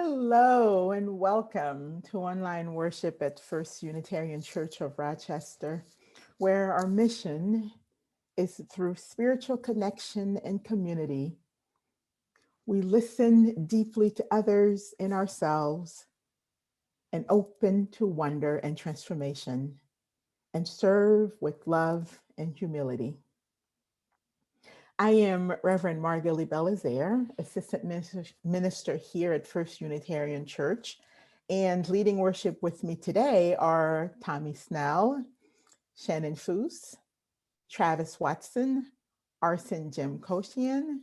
Hello and welcome to online worship at First Unitarian Church of Rochester, where our mission is through spiritual connection and community. We listen deeply to others and ourselves and open to wonder and transformation and serve with love and humility. I am Reverend Margalie Belizaire, Assistant Minister here at First Unitarian Church. And leading worship with me today are Tommy Snell, Shannon Foose, Travis Watson, Arson Jim Koshian,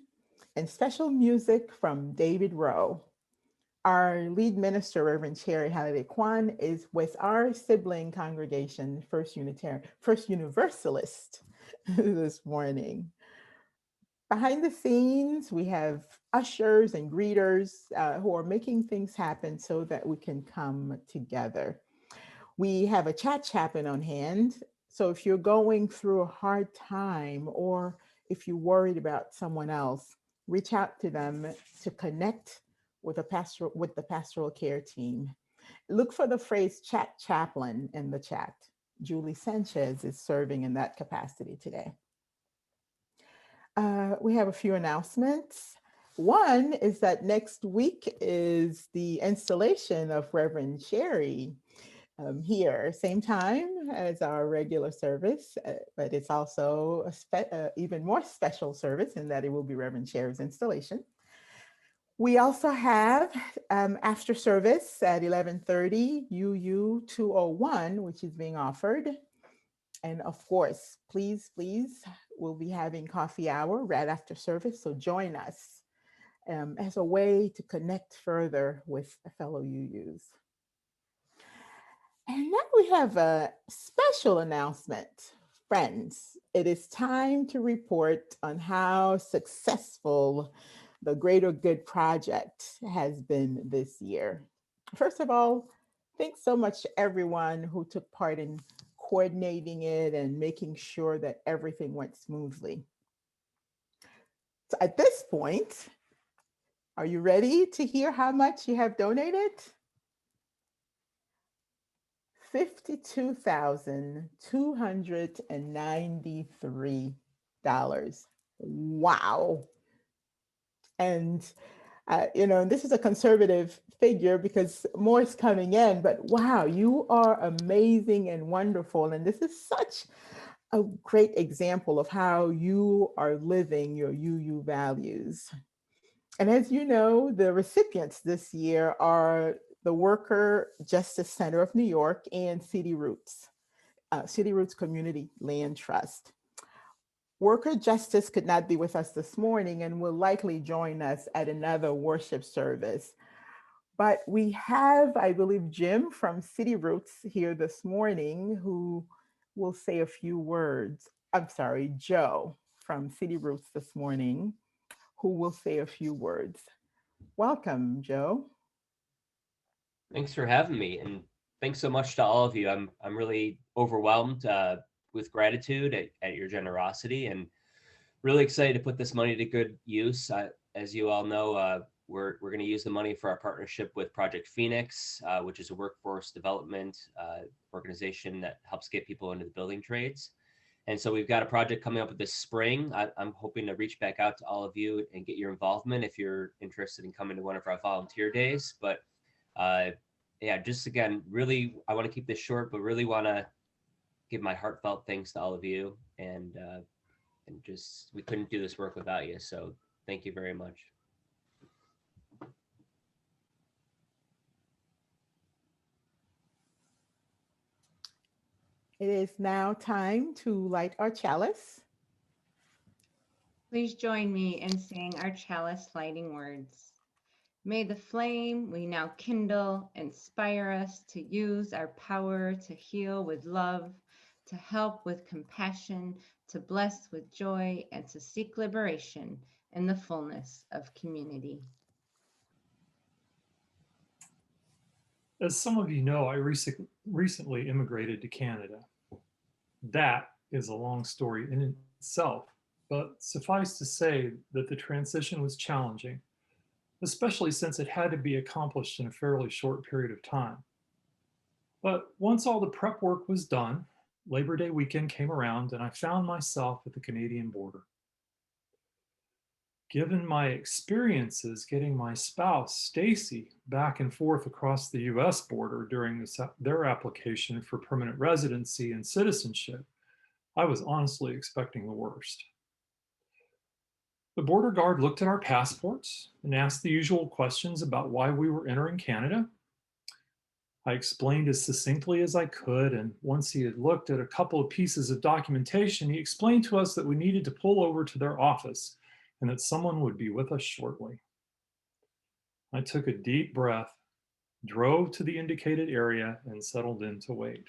and special music from David Rowe. Our lead minister, Reverend Cherry Halliday Kwan, is with our sibling congregation, First Universalist, this morning. Behind the scenes, we have ushers and greeters who are making things happen so that we can come together. We have a chat chaplain on hand. So if you're going through a hard time or if you're worried about someone else, reach out to them to connect with the pastoral care team. Look for the phrase chat chaplain in the chat. Julie Sanchez is serving in that capacity today. We have a few announcements. One is that next week is the installation of Reverend Cherry here, same time as our regular service, but it's also a even more special service in that it will be Reverend Cherry's installation. We also have after service at 11:30, UU 201, which is being offered. And of course, please, we'll be having coffee hour right after service. So join us as a way to connect further with fellow UUs. And now we have a special announcement. Friends, it is time to report on how successful the Greater Good Project has been this year. First of all, thanks so much to everyone who took part in coordinating it and making sure that everything went smoothly. So at this point, are you ready to hear how much you have donated? $52,293. Wow. And this is a conservative figure because more is coming in, but wow, you are amazing and wonderful. And this is such a great example of how you are living your UU values. And as you know, the recipients this year are the Worker Justice Center of New York and City Roots Community Land Trust. Worker Justice could not be with us this morning and will likely join us at another worship service. But we have, I believe, Jim from City Roots here this morning who will say a few words. I'm sorry, Joe from City Roots this morning who will say a few words. Welcome, Joe. Thanks for having me, and thanks so much to all of you. I'm really overwhelmed with gratitude at your generosity, and really excited to put this money to good use. As you all know, we're going to use the money for our partnership with Project Phoenix, which is a workforce development organization that helps get people into the building trades. And so we've got a project coming up this spring. I'm hoping to reach back out to all of you and get your involvement if you're interested in coming to one of our volunteer days. But yeah, just again, really, I want to keep this short, but really want to give my heartfelt thanks to all of you. And just, we couldn't do this work without you. So thank you very much. It is now time to light our chalice. Please join me in saying our chalice lighting words. May the flame we now kindle inspire us to use our power to heal with love, to help with compassion, to bless with joy, and to seek liberation in the fullness of community. As some of you know, I recently immigrated to Canada. That is a long story in itself, but suffice to say that the transition was challenging, especially since it had to be accomplished in a fairly short period of time. But once all the prep work was done, Labor Day weekend came around and I found myself at the Canadian border. Given my experiences getting my spouse, Stacy, back and forth across the US border during their application for permanent residency and citizenship, I was honestly expecting the worst. The border guard looked at our passports and asked the usual questions about why we were entering Canada. I explained as succinctly as I could, and once he had looked at a couple of pieces of documentation, he explained to us that we needed to pull over to their office and that someone would be with us shortly. I took a deep breath, drove to the indicated area, and settled in to wait.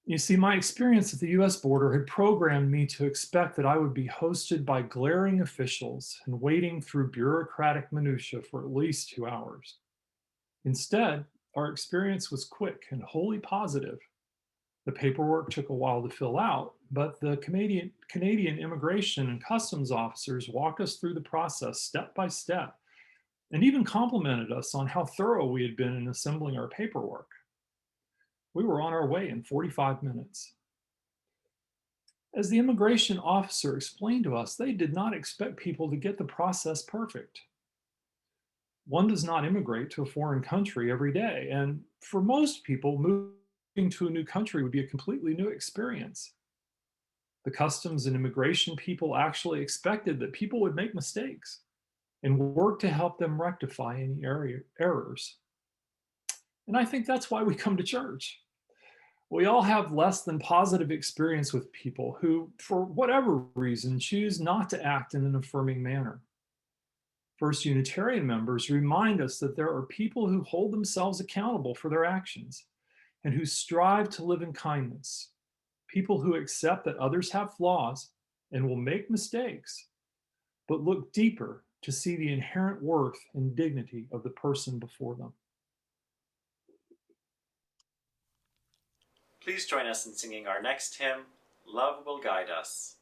You see, my experience at the US border had programmed me to expect that I would be hosted by glaring officials and wading through bureaucratic minutiae for at least 2 hours. Instead, our experience was quick and wholly positive. The paperwork took a while to fill out, but the Canadian immigration and customs officers walked us through the process step by step and even complimented us on how thorough we had been in assembling our paperwork. We were on our way in 45 minutes. As the immigration officer explained to us, they did not expect people to get the process perfect. One does not immigrate to a foreign country every day, and for most people, moving to a new country would be a completely new experience. The customs and immigration people actually expected that people would make mistakes and work to help them rectify any errors. And I think that's why we come to church. We all have less than positive experience with people who, for whatever reason, choose not to act in an affirming manner. First Unitarian members remind us that there are people who hold themselves accountable for their actions and who strive to live in kindness, people who accept that others have flaws and will make mistakes, but look deeper to see the inherent worth and dignity of the person before them. Please join us in singing our next hymn, Love Will Guide Us.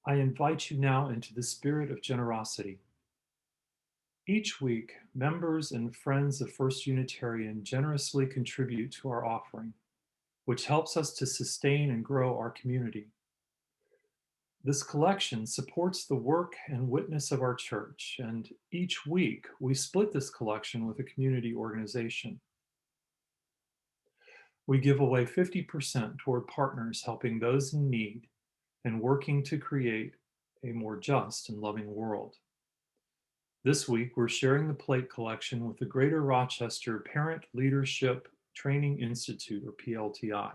I invite you now into the spirit of generosity. Each week, members and friends of First Unitarian generously contribute to our offering, which helps us to sustain and grow our community. This collection supports the work and witness of our church, and each week we split this collection with a community organization. We give away 50% toward partners helping those in need, and working to create a more just and loving world. This week, we're sharing the plate collection with the Greater Rochester Parent Leadership Training Institute, or PLTI.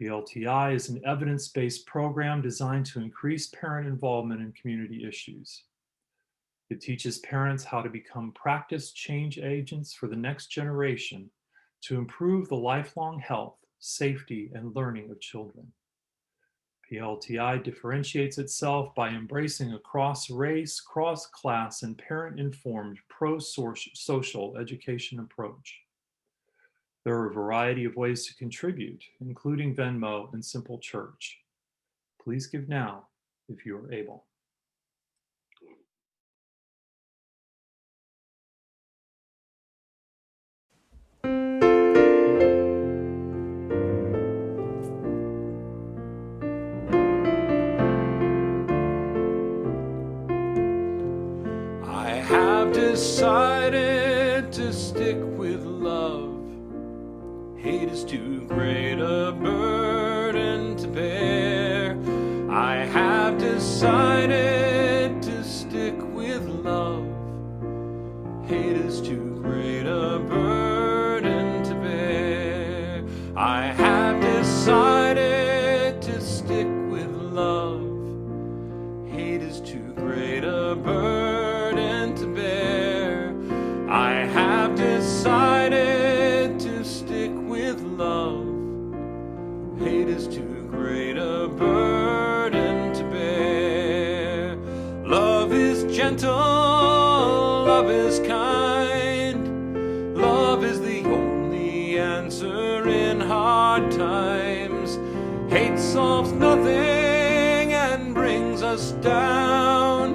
PLTI is an evidence-based program designed to increase parent involvement in community issues. It teaches parents how to become practice change agents for the next generation to improve the lifelong health, safety, and learning of children. PLTI differentiates itself by embracing a cross-race, cross-class, and parent-informed pro-social education approach. There are a variety of ways to contribute, including Venmo and Simple Church. Please give now if you are able. I have decided to stick with love. Hate is too great a burden to bear. I have decided to stick with love. Hate is too great a burden to bear. I have decided to stick with love. Hate is too great a burden to bear. I have decided to stick with love. Hate is too great a burden to bear. Love is gentle, love is kind. Love is the only answer in hard times. Hate solves nothing and brings us down.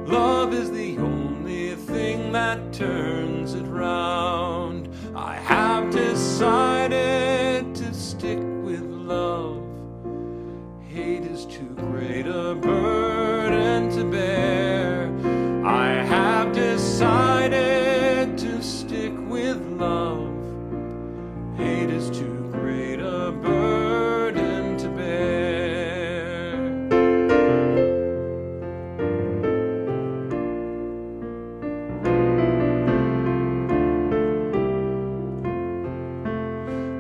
Love is the only thing that turns it round. I have decided to stick with love. Hate is too great a burden to bear. I have decided to stick with love. Hate is too great a burden to bear.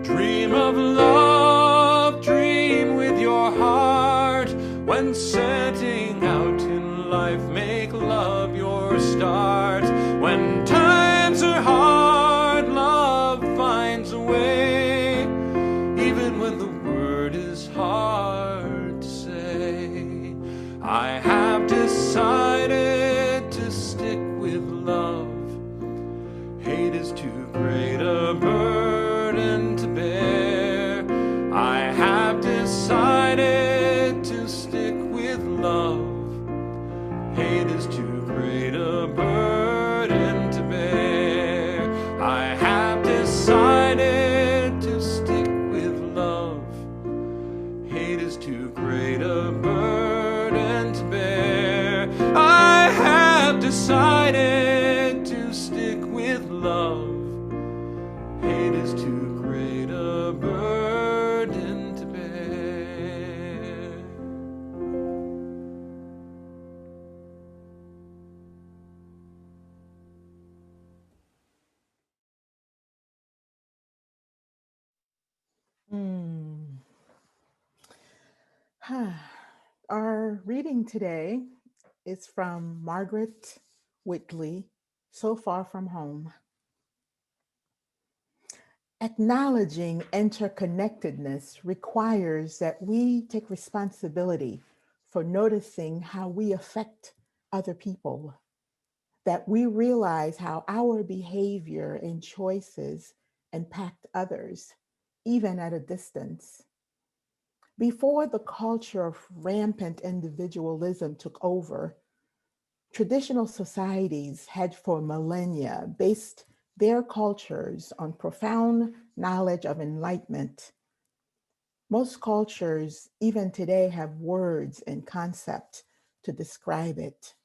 Dream of love, dream with your heart. When setting out in life, make love your start. When times are hard, love finds a way. Even when the word is hard to say. I have decided to stick with love. Hate is too great a burden to bear. I have decided to stick with love. Hate is too great a burden to bear. I have decided to stick with love. Hate is too great a burden to bear. I have decided to stick with love. Hate is too great a burden to bear. Our reading today is from Margaret Whitley, So Far From Home. Acknowledging interconnectedness requires that we take responsibility for noticing how we affect other people, that we realize how our behavior and choices impact others, even at a distance. Before the culture of rampant individualism took over, traditional societies had for millennia based their cultures on profound knowledge of enlightenment. Most cultures, even today, have words and concepts to describe it.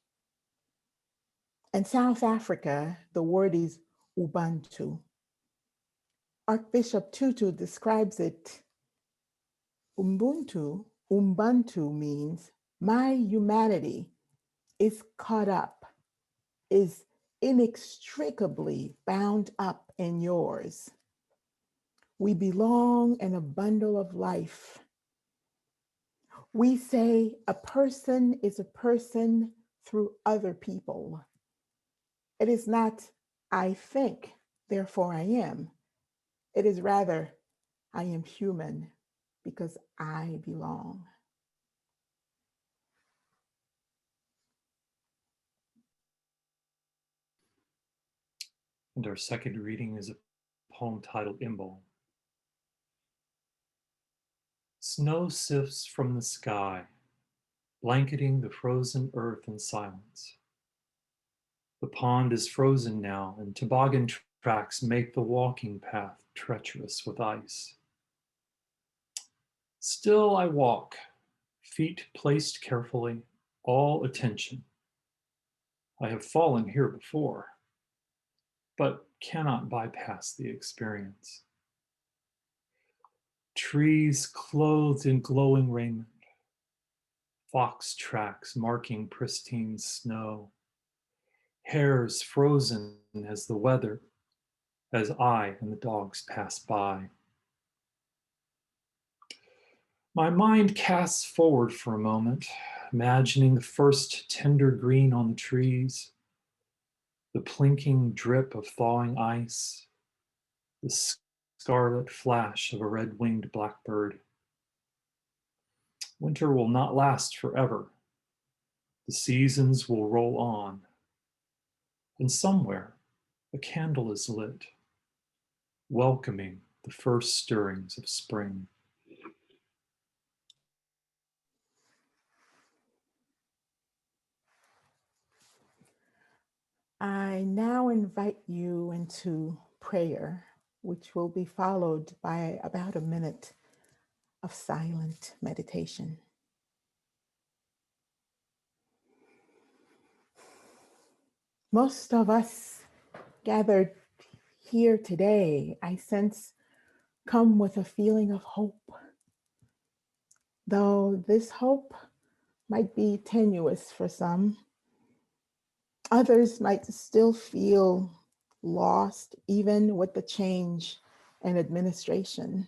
In South Africa, the word is Ubuntu. Archbishop Tutu describes it Ubuntu Ubuntu means my humanity is caught up, is inextricably bound up in yours. We belong in a bundle of life. We say a person is a person through other people. It is not, I think, therefore I am. It is rather, I am human because I belong. And our second reading is a poem titled Imbol. Snow sifts from the sky, blanketing the frozen earth in silence. The pond is frozen now, and toboggan tracks make the walking path treacherous with ice. Still I walk, feet placed carefully, all attention. I have fallen here before, but cannot bypass the experience. Trees clothed in glowing raiment, fox tracks marking pristine snow, hairs frozen as the weather, as I and the dogs pass by. My mind casts forward for a moment, imagining the first tender green on the trees, the plinking drip of thawing ice, the scarlet flash of a red-winged blackbird. Winter will not last forever. The seasons will roll on. And somewhere, a candle is lit, welcoming the first stirrings of spring. I now invite you into prayer, which will be followed by about a minute of silent meditation. Most of us gathered here today, I sense, come with a feeling of hope. Though this hope might be tenuous for some, others might still feel lost, even with the change in administration.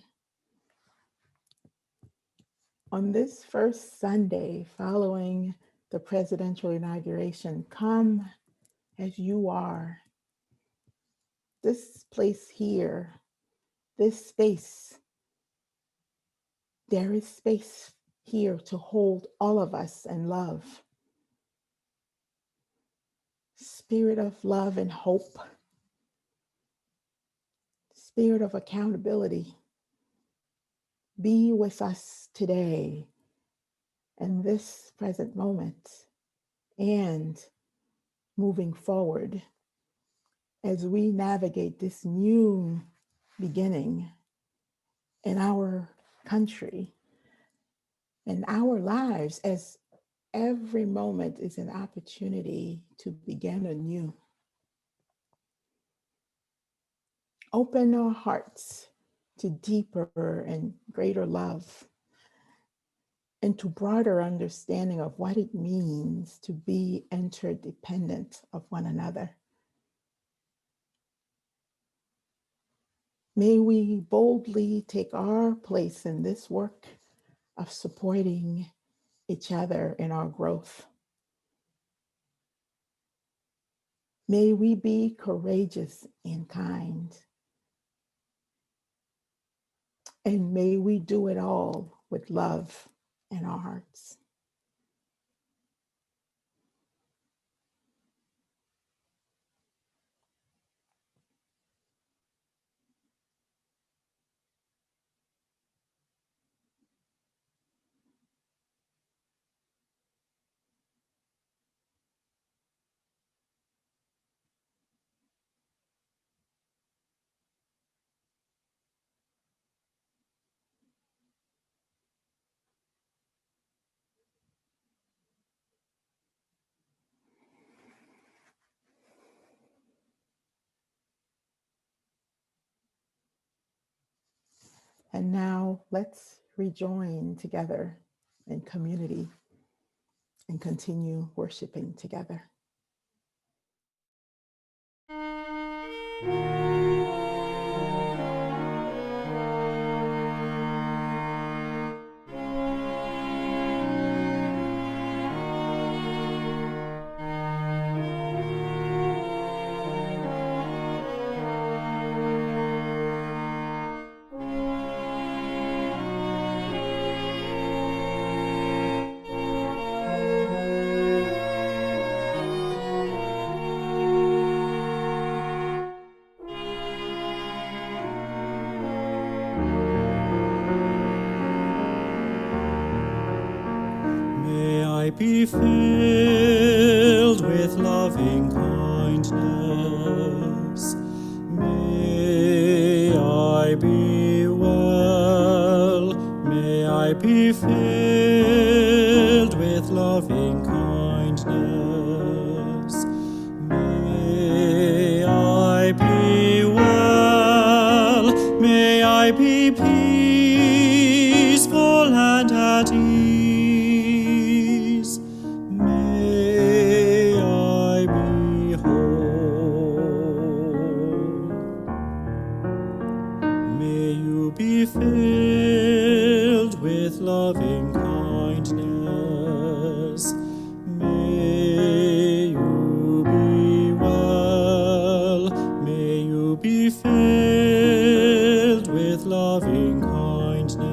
On this first Sunday following the presidential inauguration, come as you are. This place here, this space, there is space here to hold all of us in love. Spirit of love and hope. Spirit of accountability. Be with us today in this present moment and moving forward as we navigate this new beginning in our country, in our lives, as every moment is an opportunity to begin anew. Open our hearts to deeper and greater love and to broader understanding of what it means to be interdependent of one another. May we boldly take our place in this work of supporting each other in our growth. May we be courageous and kind. And may we do it all with love in our hearts. And now let's rejoin together and community and continue worshiping together. May I be filled with loving kindness. May I be well. May I be filled with loving kindness. May I be well. May I be peaceful and at ease. May I be whole. May you be filled with loving kindness. May you be well. May you be filled with loving kindness.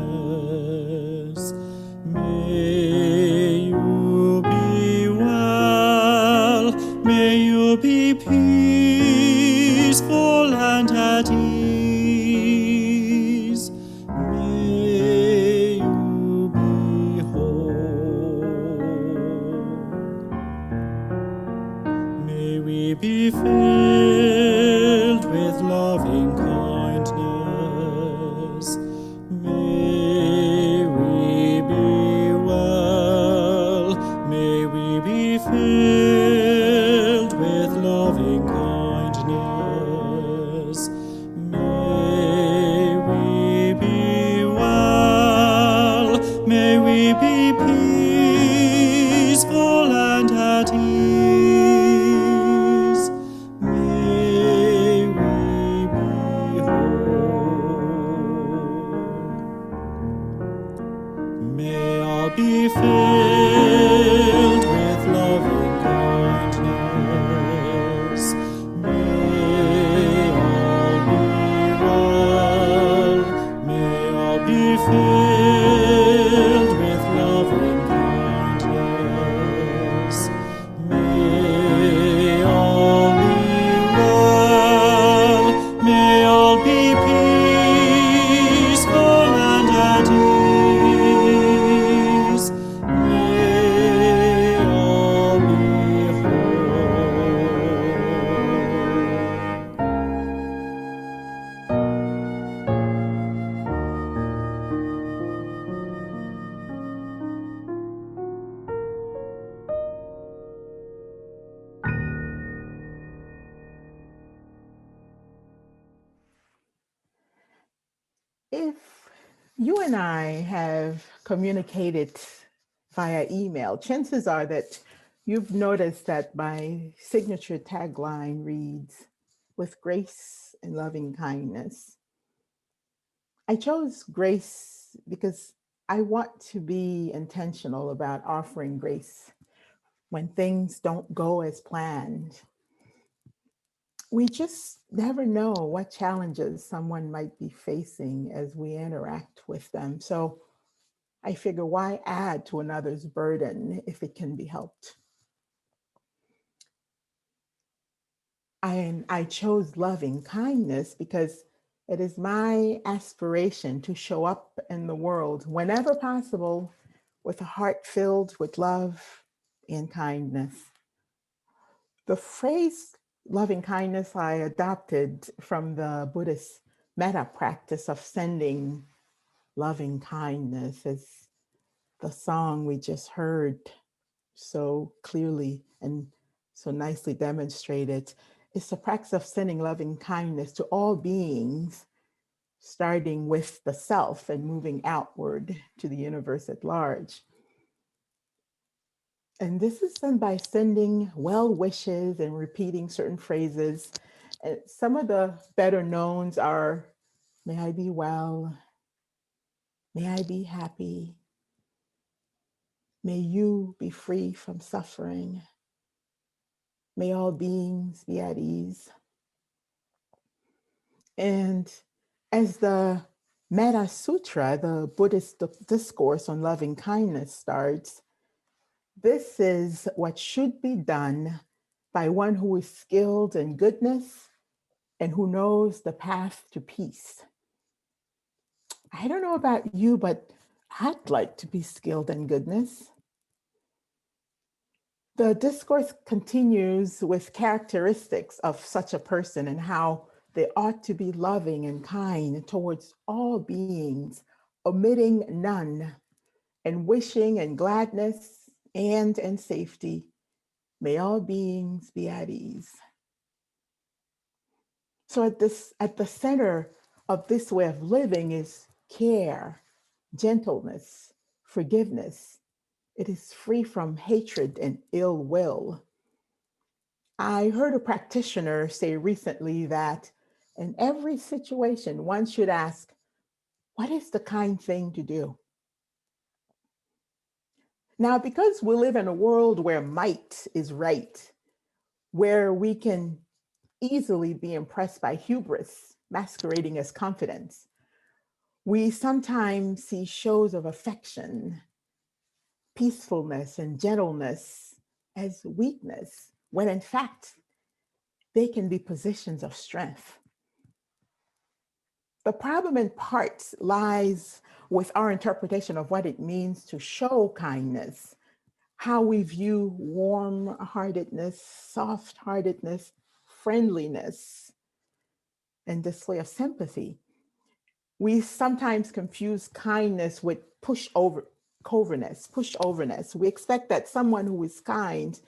May you be well. May you be peaceful and at ease. May you be whole. May we be filled with loving kindness. May we be well. May we be filled with loving kindness. May we be well. May we be peaceful and at ease. May we be whole. May all be filled with loving kindness. May all be well. May all be filled with loving kindness. May all be well. May all be peaceful and at ease. May all be If you and I have communicated via email, chances are that you've noticed that my signature tagline reads, "With grace and loving kindness." I chose grace because I want to be intentional about offering grace when things don't go as planned. We just never know what challenges someone might be facing as we interact with them. So I figure, why add to another's burden if it can be helped? And I chose loving kindness because it is my aspiration to show up in the world whenever possible with a heart filled with love and kindness. The phrase loving kindness I adopted from the Buddhist metta practice of sending loving kindness, as the song we just heard so clearly and so nicely demonstrated. It's the practice of sending loving kindness to all beings, starting with the self and moving outward to the universe at large. And this is done by sending well wishes and repeating certain phrases. And some of the better knowns are, may I be well, may I be happy, may you be free from suffering, may all beings be at ease. And as the Metta Sutra, the Buddhist discourse on loving kindness starts, this is what should be done by one who is skilled in goodness and who knows the path to peace. I don't know about you, but I'd like to be skilled in goodness. The discourse continues with characteristics of such a person and how they ought to be loving and kind towards all beings, omitting none, and wishing in gladness and in safety. May all beings be at ease. So at the center of this way of living is care, gentleness, forgiveness. It is free from hatred and ill will. I heard a practitioner say recently that in every situation, one should ask, what is the kind thing to do? Now, because we live in a world where might is right, where we can easily be impressed by hubris masquerading as confidence, we sometimes see shows of affection, peacefulness, and gentleness as weakness, when in fact, they can be positions of strength. The problem in part lies with our interpretation of what it means to show kindness, how we view warm-heartedness, soft-heartedness, friendliness, and display of sympathy. We sometimes confuse kindness with pushoverness. We expect that someone who is kind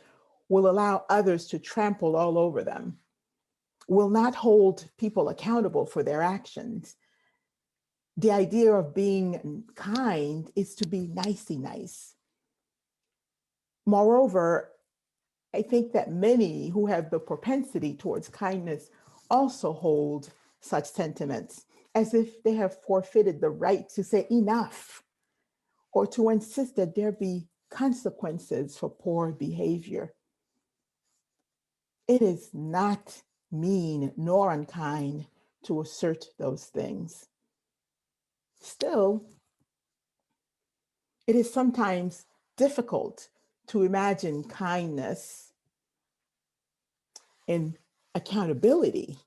will allow others to trample all over them, will not hold people accountable for their actions. The idea of being kind is to be nicey nice. Moreover, I think that many who have the propensity towards kindness also hold such sentiments, as if they have forfeited the right to say enough, or to insist that there be consequences for poor behavior. It is not mean nor unkind to assert those things. Still, it is sometimes difficult to imagine kindness and accountability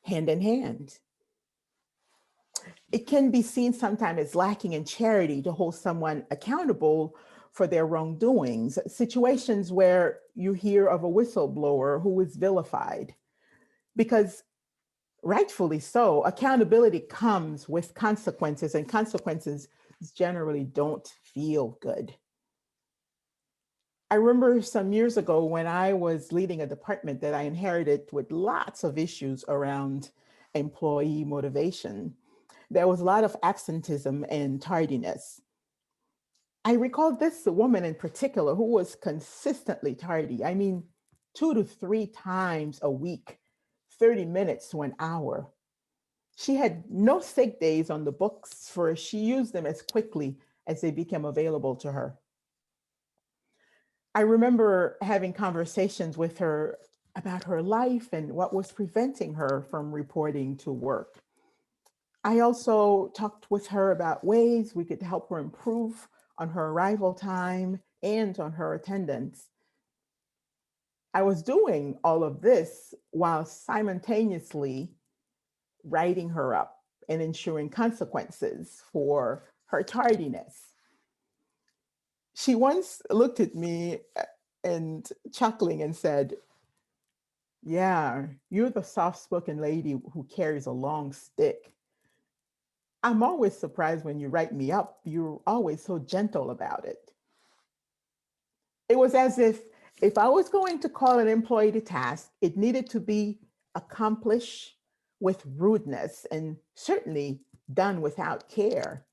hand in hand. It can be seen sometimes as lacking in charity to hold someone accountable for their wrongdoings, situations where you hear of a whistleblower who is vilified. Because rightfully so, accountability comes with consequences, and consequences generally don't feel good. I remember some years ago when I was leading a department that I inherited with lots of issues around employee motivation. There was a lot of absenteeism and tardiness. I recall this woman in particular who was consistently tardy. I mean, 2 to 3 times a week, 30 minutes to an hour. She had no sick days on the books, for she used them as quickly as they became available to her. I remember having conversations with her about her life and what was preventing her from reporting to work. I also talked with her about ways we could help her improve on her arrival time and on her attendance. I was doing all of this while simultaneously writing her up and ensuring consequences for her tardiness. She once looked at me and chuckling and said, "Yeah, you're the soft-spoken lady who carries a long stick. I'm always surprised when you write me up. You're always so gentle about it." It was as if I was going to call an employee to task, it needed to be accomplished with rudeness and certainly done without care.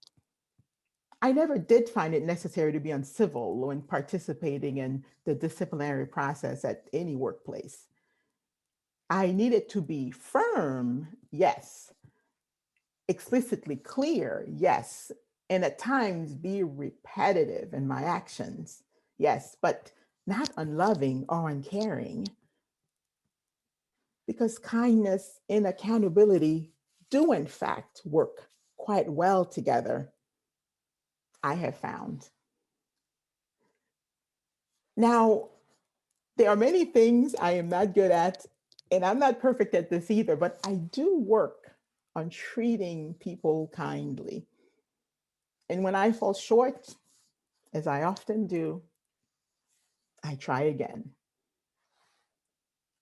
I never did find it necessary to be uncivil when participating in the disciplinary process at any workplace. I needed to be firm, yes, explicitly clear, yes, and at times be repetitive in my actions, yes, but not unloving or uncaring, because kindness and accountability do, in fact, work quite well together, I have found. Now, there are many things I am not good at, and I'm not perfect at this either, but I do work on treating people kindly. And when I fall short, as I often do, I try again.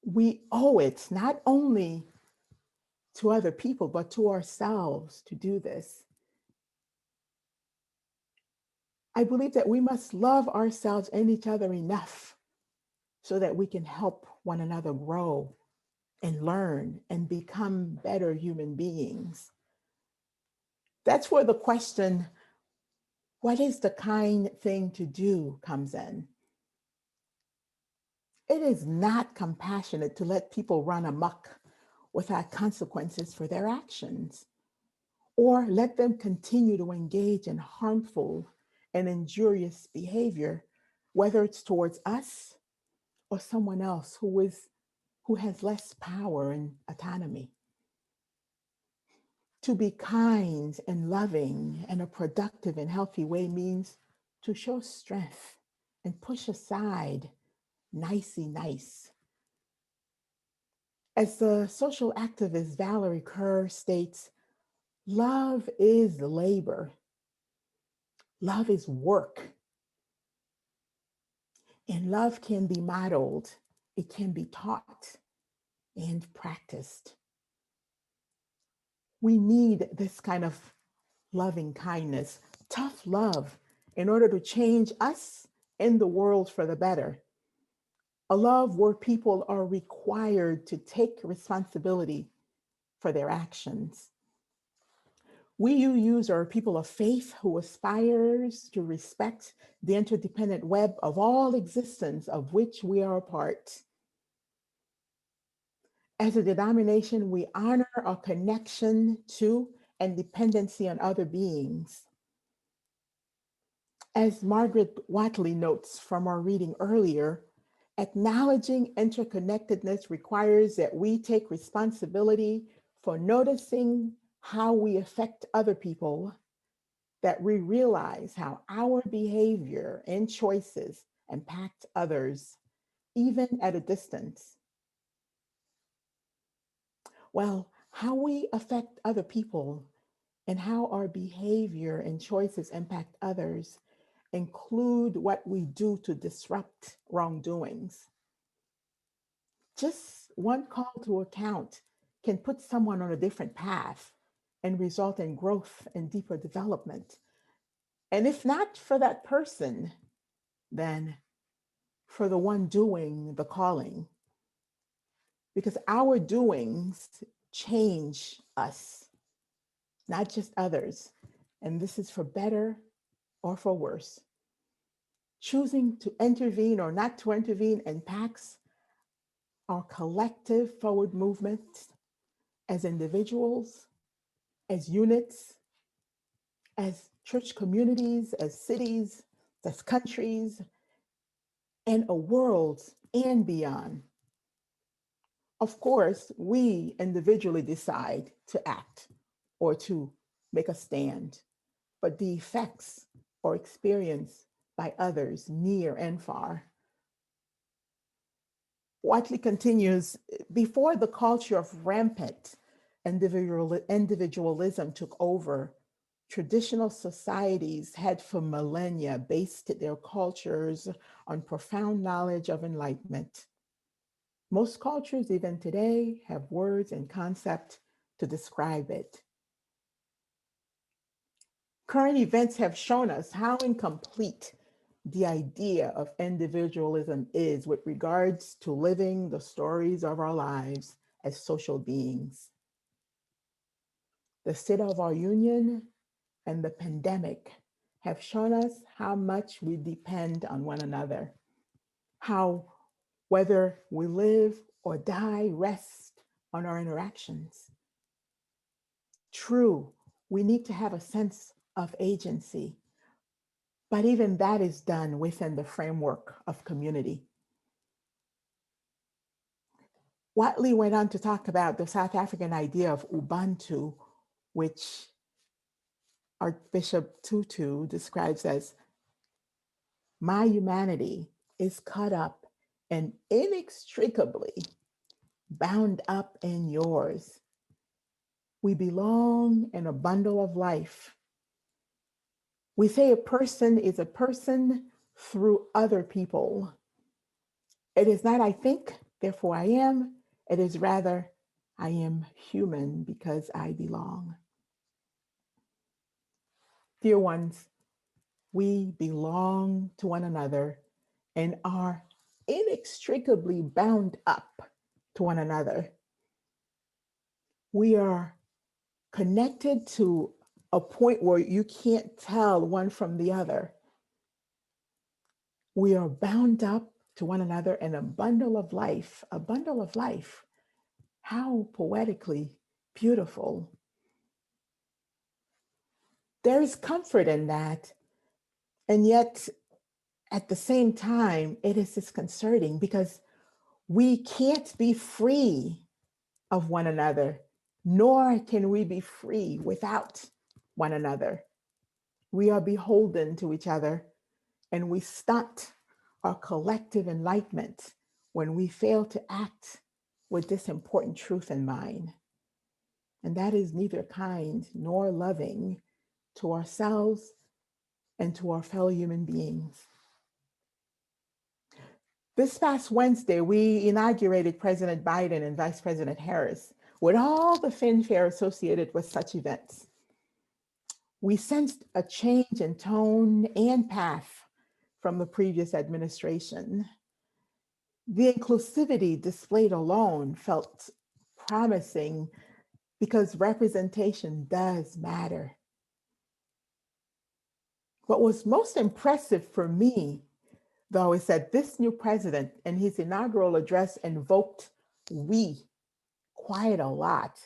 We owe it not only to other people, but to ourselves to do this. I believe that we must love ourselves and each other enough so that we can help one another grow and learn and become better human beings. That's where the question, what is the kind thing to do, comes in. It is not compassionate to let people run amok without consequences for their actions, or let them continue to engage in harmful and injurious behavior, whether it's towards us or someone else who has less power and autonomy. To be kind and loving in a productive and healthy way means to show strength and push aside nicey nice. As the social activist Valerie Kerr states, love is labor, love is work, and love can be modeled, it can be taught and practiced. We need this kind of loving kindness, tough love, in order to change us and the world for the better. A love where people are required to take responsibility for their actions. We who use are people of faith who aspires to respect the interdependent web of all existence of which we are a part. As a denomination, we honor our connection to and dependency on other beings. As Margaret Watley notes from our reading earlier, acknowledging interconnectedness requires that we take responsibility for noticing how we affect other people, that we realize how our behavior and choices impact others, even at a distance. Well, how we affect other people and how our behavior and choices impact others include what we do to disrupt wrongdoings. Just one call to account can put someone on a different path and result in growth and deeper development. And if not for that person, then for the one doing the calling. Because our doings change us, not just others. And this is for better or for worse. Choosing to intervene or not to intervene impacts our collective forward movement as individuals, as units, as church communities, as cities, as countries, and a world and beyond. Of course, we individually decide to act or to make a stand, but the effects are experienced by others near and far. Watley continues, before the culture of rampant individualism took over, traditional societies had for millennia based their cultures on profound knowledge of enlightenment. Most cultures, even today, have words and concepts to describe it. Current events have shown us how incomplete the idea of individualism is with regards to living the stories of our lives as social beings. The state of our union and the pandemic have shown us how much we depend on one another, how whether we live or die rest on our interactions. True, we need to have a sense of agency, but even that is done within the framework of community. Watley went on to talk about the South African idea of Ubuntu, which Archbishop Tutu describes as my humanity is caught up and inextricably bound up in yours. We belong in a bundle of life. We say a person is a person through other people. It is not I think, therefore I am. It is rather I am human because I belong. Dear ones, we belong to one another and are inextricably bound up to one another. We are connected to a point where you can't tell one from the other. We are bound up to one another in a bundle of life, a bundle of life. How poetically beautiful. There is comfort in that. And yet, at the same time, it is disconcerting because we can't be free of one another, nor can we be free without one another. We are beholden to each other, and we stunt our collective enlightenment when we fail to act with this important truth in mind. And that is neither kind nor loving to ourselves and to our fellow human beings. This past Wednesday, we inaugurated President Biden and Vice President Harris with all the fanfare associated with such events. We sensed a change in tone and path from the previous administration. The inclusivity displayed alone felt promising because representation does matter. What was most impressive for me, though, is that this new president in his inaugural address invoked we quite a lot.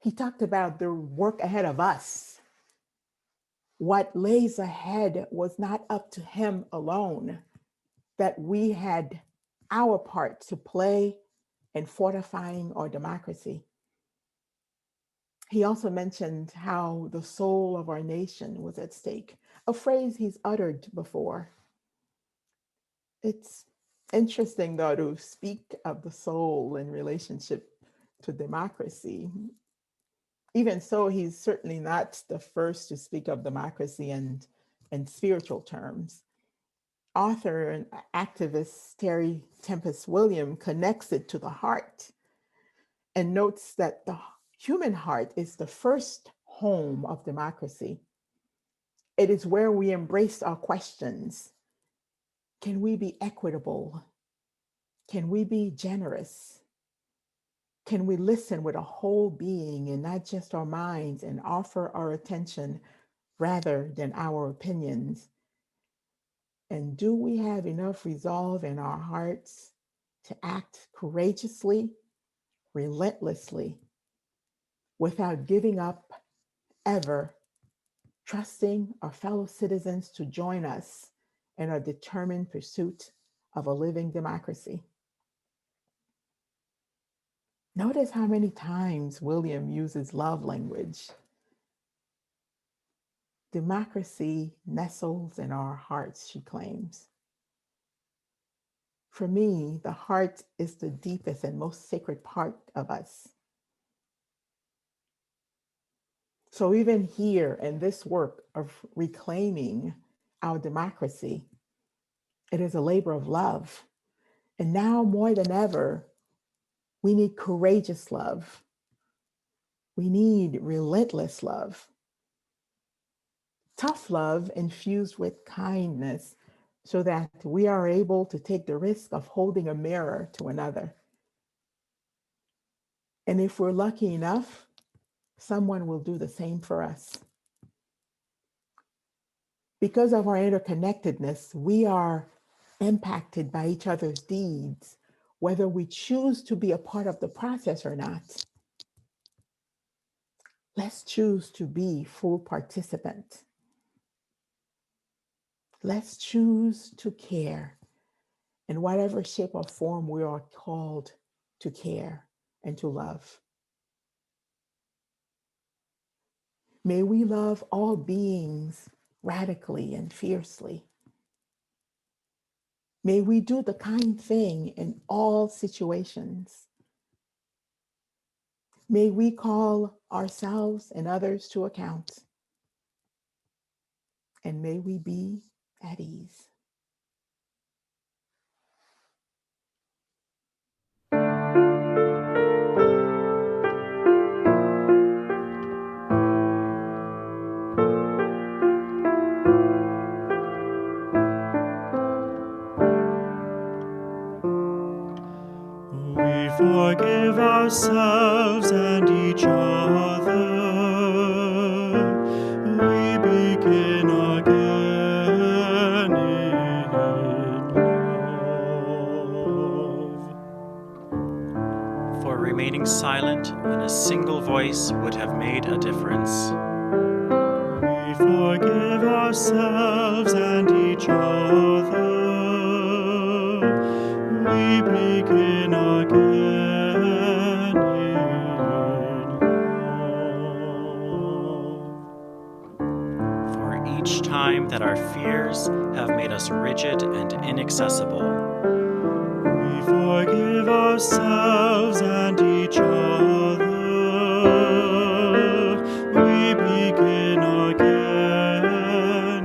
He talked about the work ahead of us. What lays ahead was not up to him alone, that we had our part to play in fortifying our democracy. He also mentioned how the soul of our nation was at stake, a phrase he's uttered before. It's interesting, though, to speak of the soul in relationship to democracy. Even so, he's certainly not the first to speak of democracy in spiritual terms. Author and activist Terry Tempest Williams connects it to the heart and notes that the human heart is the first home of democracy. It is where we embrace our questions. Can we be equitable? Can we be generous? Can we listen with a whole being and not just our minds and offer our attention rather than our opinions? And do we have enough resolve in our hearts to act courageously, relentlessly, without giving up ever, trusting our fellow citizens to join us in our determined pursuit of a living democracy? Notice how many times William uses love language. Democracy nestles in our hearts, she claims. For me, the heart is the deepest and most sacred part of us. So even here in this work of reclaiming our democracy, it is a labor of love. And now more than ever, we need courageous love. We need relentless love. Tough love infused with kindness so that we are able to take the risk of holding a mirror to another. And if we're lucky enough, someone will do the same for us. Because of our interconnectedness, we are impacted by each other's deeds, whether we choose to be a part of the process or not. Let's choose to be full participants. Let's choose to care in whatever shape or form we are called to care and to love. May we love all beings radically and fiercely. May we do the kind thing in all situations. May we call ourselves and others to account. And may we be at ease. We forgive ourselves and each other. We begin again in love. For remaining silent in a single voice would have made a difference. We forgive ourselves and each other. We begin again in love. For each time that our fears have made us rigid and inaccessible. We forgive ourselves and each other. We begin again in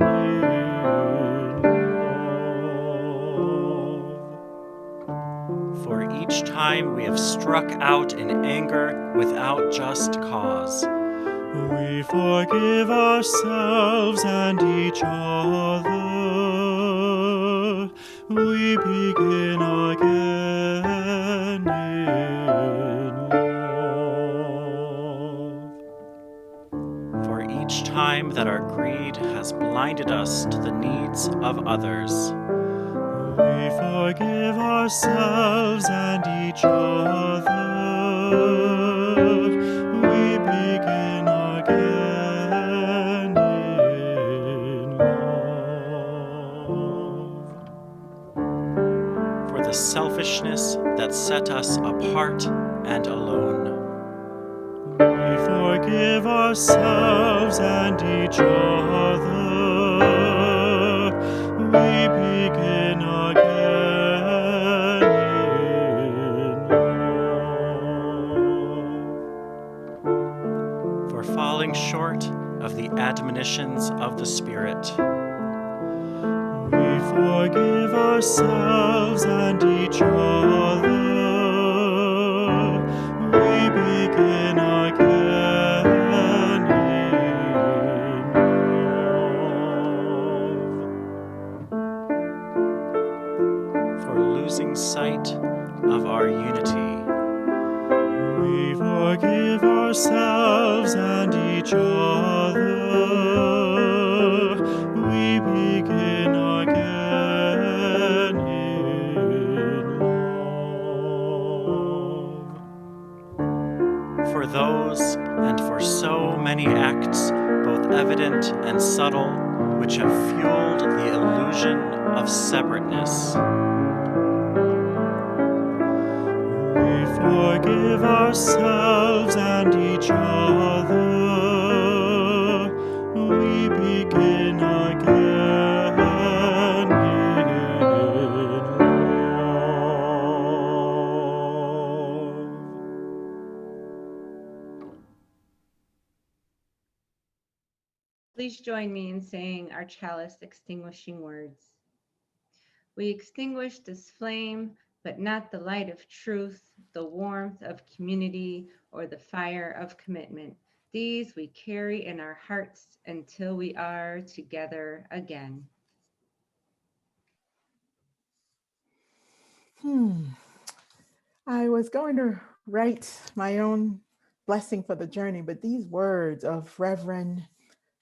love. For each time we have struck out in anger without just cause. We forgive ourselves and each other. We begin again in love. For each time that our greed has blinded us to the needs of others. We forgive ourselves and each other. We begin again in love. For the selfishness that set us apart and alone. We forgive ourselves and each other. We begin again in love. For falling short of the admonitions of the Spirit. We forgive ourselves and each other. We begin again in love. For losing sight of our unity. We forgive ourselves and each other. We begin again in love. For those and for so many acts, both evident and subtle, which have fueled the illusion of separateness. We forgive ourselves and each other. We begin again in love. Please join me in saying our chalice extinguishing words. We extinguish this flame, but not the light of truth, the warmth of community, or the fire of commitment. These we carry in our hearts until we are together again. I was going to write my own blessing for the journey, but these words of Reverend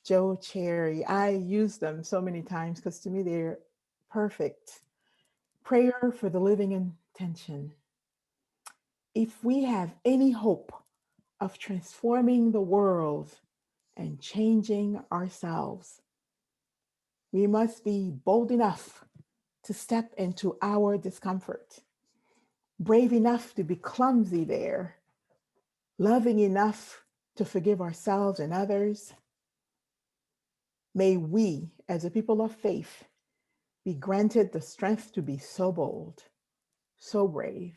Joe Cherry. I use them so many times because to me they're perfect. Prayer for the living intention. If we have any hope of transforming the world and changing ourselves, we must be bold enough to step into our discomfort, brave enough to be clumsy there, loving enough to forgive ourselves and others. May we, as a people of faith, be granted the strength to be so bold, so brave,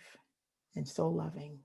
and so loving.